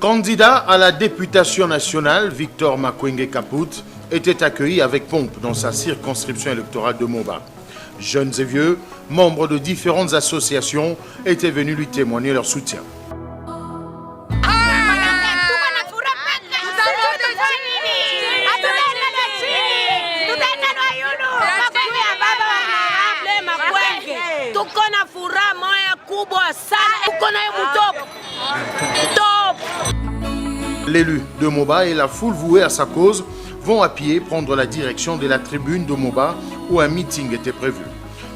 Candidat à la députation nationale, Victor Makwenge Kaput était accueilli avec pompe dans sa circonscription électorale de Moba. Jeunes et vieux, membres de différentes associations, étaient venus lui témoigner leur soutien. L'élu de Moba et la foule vouée à sa cause vont à pied prendre la direction de la tribune de Moba où un meeting était prévu.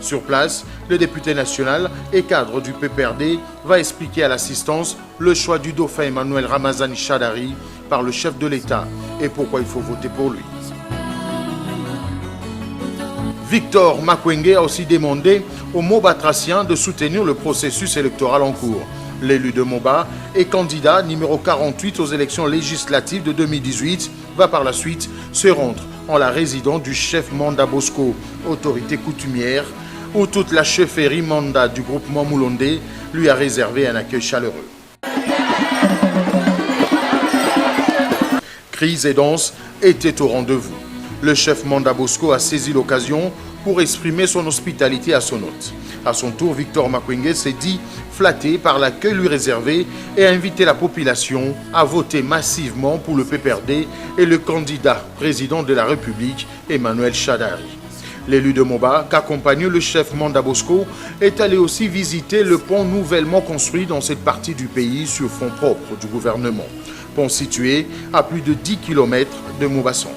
Sur place, le député national et cadre du PPRD va expliquer à l'assistance le choix du dauphin Emmanuel Ramazani Shadari par le chef de l'État et pourquoi il faut voter pour lui. Victor Makwenge a aussi demandé aux Mobatraciens de soutenir le processus électoral en cours. L'élu de Moba et candidat numéro 48 aux élections législatives de 2018 va par la suite se rendre en la résidence du chef Manda Bosco, autorité coutumière, où toute la chefferie Manda du groupement Moulondé lui a réservé un accueil chaleureux. Cris et danse étaient au rendez-vous. Le chef Manda Bosco a saisi l'occasion pour exprimer son hospitalité à son hôte. À son tour, Victor Makwenge s'est dit flatté par l'accueil lui réservé et a invité la population à voter massivement pour le PPRD et le candidat président de la République, Emmanuel Shadari. L'élu de Moba, qu'accompagne le chef Manda Bosco, est allé aussi visiter le pont nouvellement construit dans cette partie du pays sur fonds propres du gouvernement. Pont situé à plus de 10 km de Moba Centre.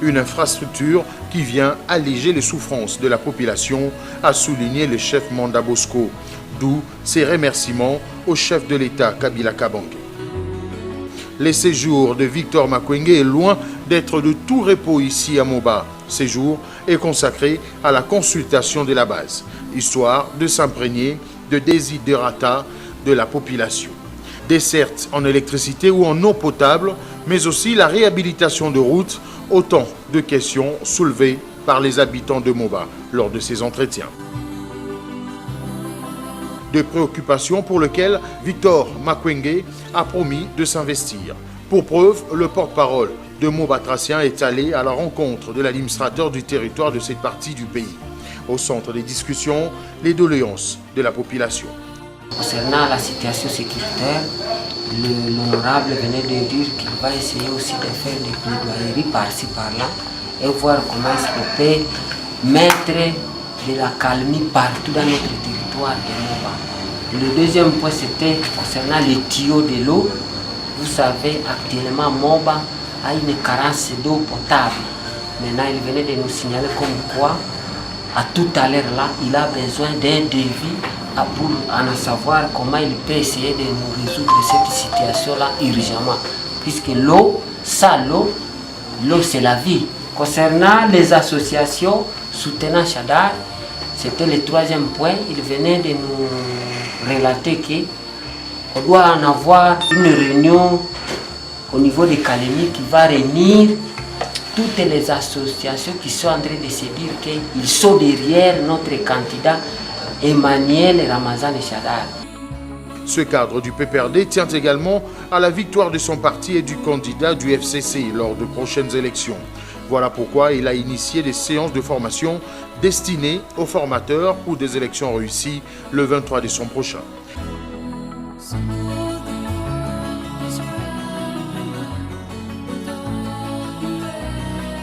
Une infrastructure qui vient alléger les souffrances de la population, a souligné le chef Manda Bosco, d'où ses remerciements au chef de l'État Kabila Kabange. Le séjour de Victor Makwenge est loin d'être de tout repos ici à Moba. Séjour est consacré à la consultation de la base, histoire de s'imprégner de desiderata de la population. Dessertes en électricité ou en eau potable, mais aussi la réhabilitation de routes, autant de questions soulevées par les habitants de Moba lors de ces entretiens. Des préoccupations pour lesquelles Victor Makwenge a promis de s'investir. Pour preuve, le porte-parole de Mobatracien est allé à la rencontre de l'administrateur du territoire de cette partie du pays. Au centre des discussions, les doléances de la population. Concernant la situation sécuritaire, l'honorable venait de dire qu'il va essayer aussi de faire des plaidoyeries par-ci par-là et voir comment est-ce qu'on peut mettre de la calmie partout dans notre territoire de Moba. Le deuxième point, c'était concernant les tuyaux de l'eau. Vous savez, actuellement, Moba a une carence d'eau potable. Maintenant, il venait de nous signaler comme quoi, à tout à l'heure là, il a besoin d'un devis pour en savoir comment il peut essayer de nous résoudre cette situation-là urgemment. Puisque l'eau, l'eau c'est la vie. Concernant les associations soutenant Shadari, c'était le troisième point. Il venait de nous relater qu'on doit en avoir une réunion au niveau de Kalemi qui va réunir toutes les associations qui sont en train de se dire qu'ils sont derrière notre candidat Emmanuel Ramazani Shadari. Ce cadre du PPRD tient également à la victoire de son parti et du candidat du FCC lors de prochaines élections. Voilà pourquoi il a initié des séances de formation destinées aux formateurs pour des élections réussies le 23 décembre prochain.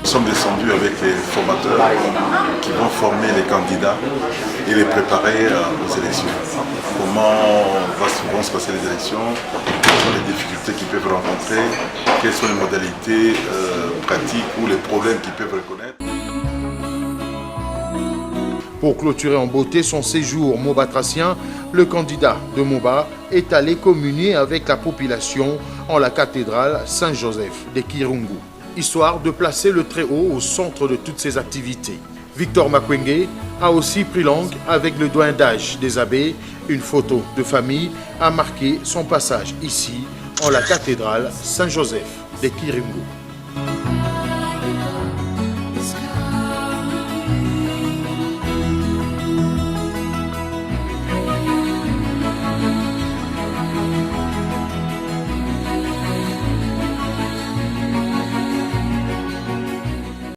Nous sommes descendus avec les formateurs qui vont former les candidats et les préparer aux élections. Comment vont se passer les élections, quelles sont les difficultés qu'ils peuvent rencontrer, quelles sont les modalités pratiques ou les problèmes qu'ils peuvent reconnaître. Pour clôturer en beauté son séjour mobatracien, le candidat de Moba est allé communier avec la population en la cathédrale Saint-Joseph de Kirungu, histoire de placer le Très-Haut au centre de toutes ses activités. Victor Makwenge a aussi pris langue avec le doyen d'âge des abbés. Une photo de famille a marqué son passage ici, en la cathédrale Saint-Joseph de Kirungu.